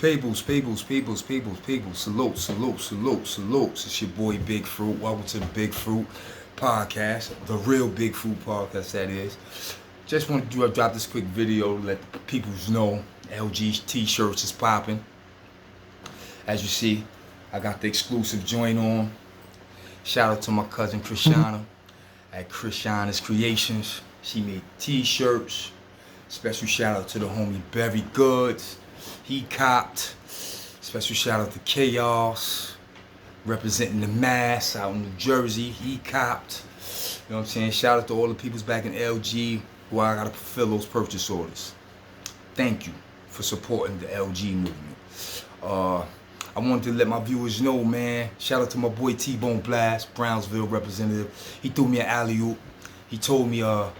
Peoples. Salutes. It's your boy Big Fruit. Welcome to the Big Fruit podcast, the real Big Fruit podcast, that is. Just want to drop this quick video to let the peoples know LG T-shirts is popping. As you see, I got the exclusive joint on. Shout out to my cousin Krishana at Krishana's Creations. She made T-shirts. Special shout out to the homie Berry Goods. He copped. Special shout out to Chaos, representing the mass out in New Jersey. He copped. You know what I'm saying? Shout out to all the peoples back in LG who I gotta fulfill those purchase orders. Thank you for supporting the LG movement. I wanted to let my viewers know, man. Shout out to my boy T-Bone Blast, Brownsville representative. He threw me an alley-oop. He told me I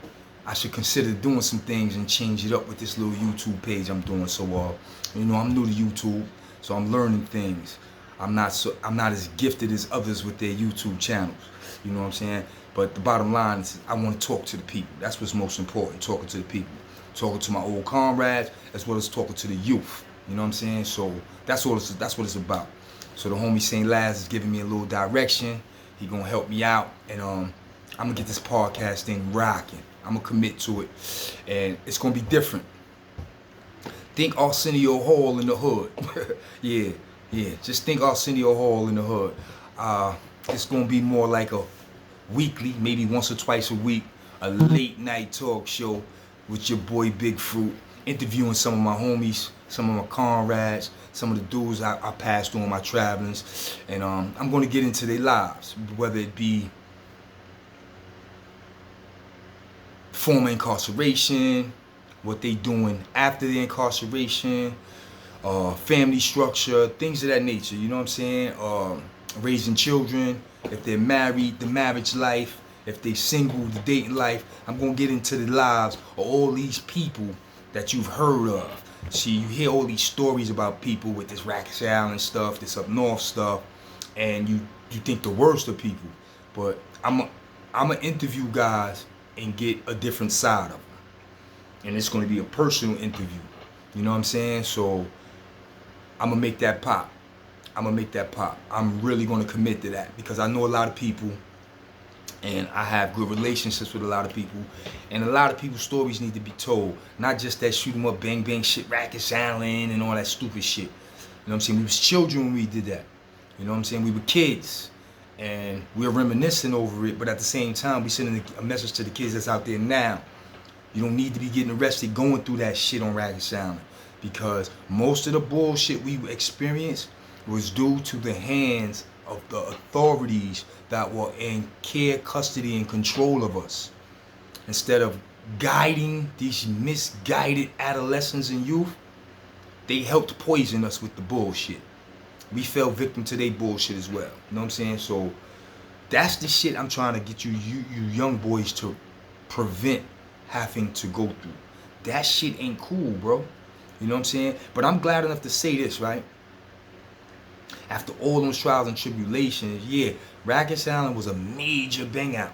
should consider doing some things and change it up with this little YouTube page I'm doing. So you know, I'm new to YouTube, so I'm learning things. I'm not as gifted as others with their YouTube channels. You know what I'm saying? But the bottom line is I want to talk to the people. That's what's most important, talking to the people. Talking to my old comrades as well as talking to the youth. You know what I'm saying? So that's what it's about. So the homie St. Laz is giving me a little direction. He gonna help me out, and I'm gonna get this podcast thing rocking. I'm gonna commit to it, and it's gonna be different. Think Arsenio Hall in the hood. yeah. Just think Arsenio Hall in the hood. It's gonna be more like a weekly, maybe once or twice a week, a late night talk show with your boy Big Fruit, interviewing some of my homies, some of my comrades, some of the dudes I passed on my travelings, and I'm gonna get into their lives, whether it be former incarceration, what they doing after the incarceration, family structure, things of that nature, you know what I'm saying? Raising children, if they're married, the marriage life, if they single, the dating life. I'm gonna get into the lives of all these people that you've heard of. See, you hear all these stories about people with this Rikers Island stuff, this up north stuff, and you think the worst of people. But I'm gonna interview guys and get a different side of them. And it's going to be a personal interview. You know what I'm saying? So I'm going to make that pop. I'm really going to commit to that because I know a lot of people and I have good relationships with a lot of people. And a lot of people's stories need to be told. Not just that shoot 'em up, bang, bang shit, Rikers Island and all that stupid shit. You know what I'm saying? We was children when we did that. You know what I'm saying? We were kids. And we're reminiscing over it, but at the same time, we sending a message to the kids that's out there now. You don't need to be getting arrested going through that shit on Rikers Island, because most of the bullshit we experienced was due to the hands of the authorities that were in care, custody, and control of us. Instead of guiding these misguided adolescents and youth, they helped poison us with the bullshit. We fell victim to their bullshit as well. You know what I'm saying? So that's the shit I'm trying to get you young boys to prevent having to go through. That shit ain't cool, bro. You know what I'm saying? But I'm glad enough to say this, right? After all those trials and tribulations, yeah, Rikers Island was a major bang out.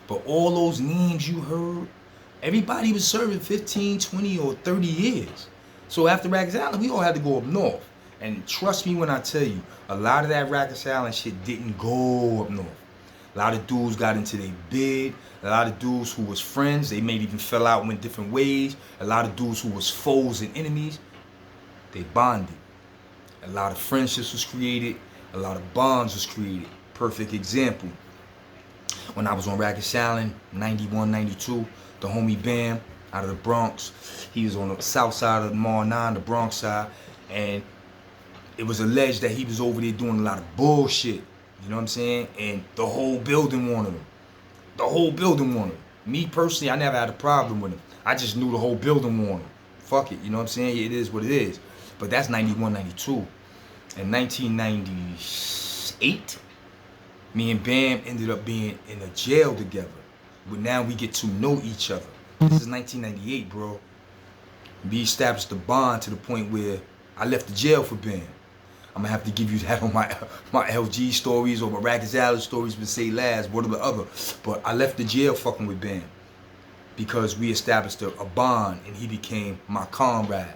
But all those names you heard, everybody was serving 15, 20, or 30 years. So after Rikers Island, we all had to go up north. And trust me when I tell you, a lot of that Rikers Island shit didn't go up north. A lot of dudes got into their bid. A lot of dudes who was friends, they may even fell out and went different ways. A lot of dudes who was foes and enemies, they bonded. A lot of friendships was created. A lot of bonds was created. Perfect example. When I was on Rikers Island, 91, 92, the homie Bam out of the Bronx, he was on the south side of the Mall 9, the Bronx side, and it was alleged that he was over there doing a lot of bullshit. You know what I'm saying? And the whole building wanted him. The whole building wanted him. Me personally, I never had a problem with him. I just knew the whole building wanted him. Fuck it, you know what I'm saying? It is what it is. But that's 91, 92. In 1998, me and Bam ended up being in a jail together. But now we get to know each other. This is 1998, bro. We established a bond to the point where I left the jail for Bam. I'm gonna have to give you that on my LG stories or my Rikers Island stories with Say Last, one or the other. But I left the jail fucking with Bam because we established a bond and he became my comrade.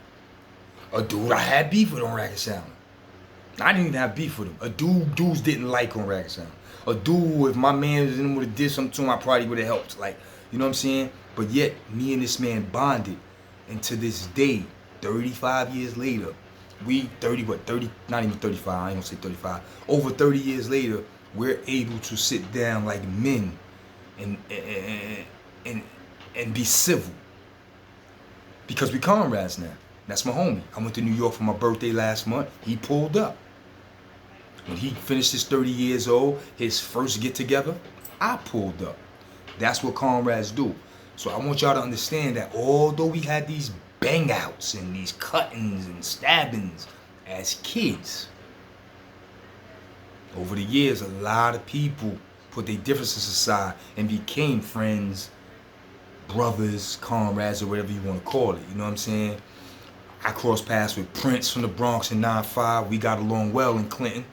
A dude I had beef with on Racket Sound. I didn't even have beef with him. Dudes didn't like on Racket Sound. A dude, if my man was in him, would have did something to him, I probably would have helped. Like, you know what I'm saying? But yet, me and this man bonded. And to this day, 35 years later, not even 35, I ain't gonna say 35. Over 30 years later, we're able to sit down like men and be civil. Because we comrades now. That's my homie. I went to New York for my birthday last month. He pulled up. When he finished his 30 years old, his first get together, I pulled up. That's what comrades do. So I want y'all to understand that although we had these bang outs and these cuttings and stabbings as kids, over the years, a lot of people put their differences aside and became friends, brothers, comrades, or whatever you want to call it. You know what I'm saying? I crossed paths with Prince from the Bronx in 9-5. We got along well in Clinton.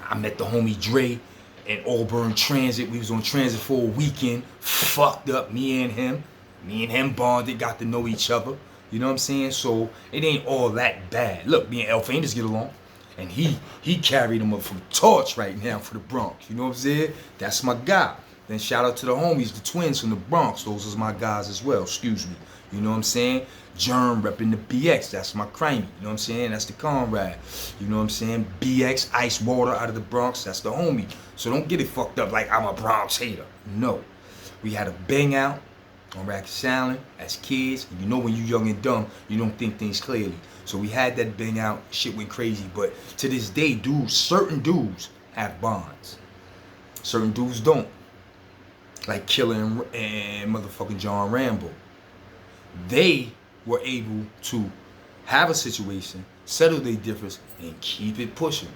I met the homie Dre in Auburn Transit. We was on transit for a weekend. Fucked up, me and him. Me and him bonded, got to know each other. You know what I'm saying? So it ain't all that bad. Look, me and El Famous get along. And he carried him up from Torch right now for the Bronx. You know what I'm saying? That's my guy. Then shout out to the homies, the twins from the Bronx. Those are my guys as well, excuse me. You know what I'm saying? Germ repping the BX, that's my crimey. You know what I'm saying? That's the comrade. You know what I'm saying? BX, Ice Water out of the Bronx, that's the homie. So don't get it fucked up like I'm a Bronx hater. No. We had a bang out on Racket Sound as kids. And you know when you young and dumb, you don't think things clearly. So we had that bang out, shit went crazy. But to this day, certain dudes have bonds. Certain dudes don't. Like Killer and motherfucking John Rambo. They were able to have a situation, settle their difference, and keep it pushing.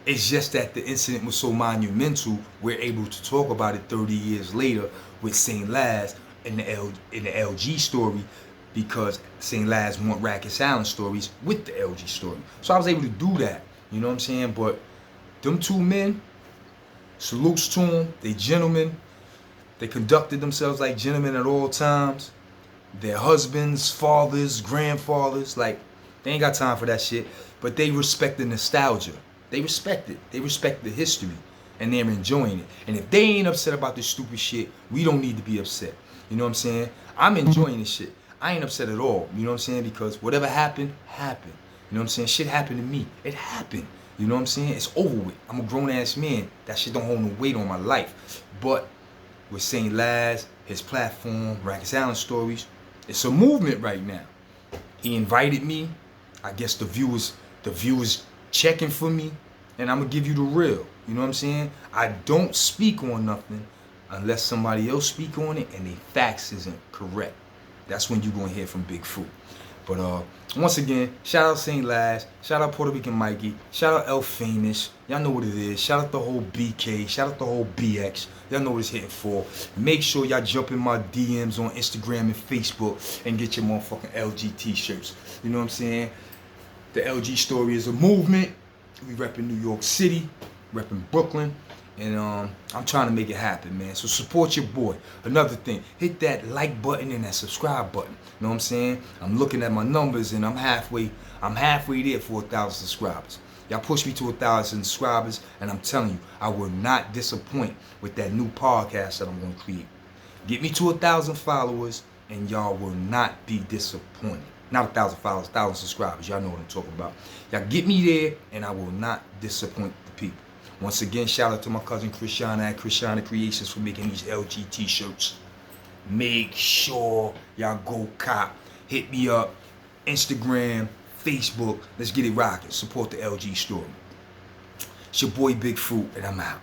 It's just that the incident was so monumental, we're able to talk about it 30 years later with St. Laz in the LG story, because St. Laz want Racket Sound stories with the LG story. So I was able to do that, you know what I'm saying? But them two men, salutes to them, they gentlemen, they conducted themselves like gentlemen at all times. Their husbands, fathers, grandfathers, like, they ain't got time for that shit. But they respect the nostalgia. They respect it. They respect the history. And they're enjoying it. And if they ain't upset about this stupid shit, we don't need to be upset. You know what I'm saying? I'm enjoying this shit. I ain't upset at all. You know what I'm saying? Because whatever happened, happened. You know what I'm saying? Shit happened to me. It happened. You know what I'm saying? It's over with. I'm a grown-ass man. That shit don't hold no weight on my life. But with St. Laz, his platform, Racket Sound Stories, it's a movement right now. He invited me. I guess the viewers checking for me, and I'm gonna give you the real. You know what I'm saying? I don't speak on nothing unless somebody else speak on it and the facts isn't correct. That's when you're gonna hear from Big Fruit. But once again, shout out St. Laz, shout out Puerto Rican Mikey, shout out El Famous. Y'all know what it is. Shout out the whole BK, shout out the whole BX. Y'all know what it's hitting for. Make sure y'all jump in my DMs on Instagram and Facebook and get your motherfucking LG T-shirts. You know what I'm saying? The LG Story is a movement. We repping New York City, repping Brooklyn. And I'm trying to make it happen, man. So support your boy. Another thing, hit that like button and that subscribe button. You know what I'm saying? I'm looking at my numbers and I'm halfway there for 1,000 subscribers. Y'all push me to 1,000 subscribers, and I'm telling you, I will not disappoint with that new podcast that I'm gonna create. Get me to 1,000 followers, and y'all will not be disappointed. Not 1,000 followers, 1,000 subscribers. Y'all know what I'm talking about. Y'all get me there, and I will not disappoint the people. Once again, shout out to my cousin Christiana at Christiana Creations for making these LG T-shirts. Make sure y'all go cop. Hit me up. Instagram, Facebook. Let's get it rocking. Support the LG Story. It's your boy Big Fruit, and I'm out.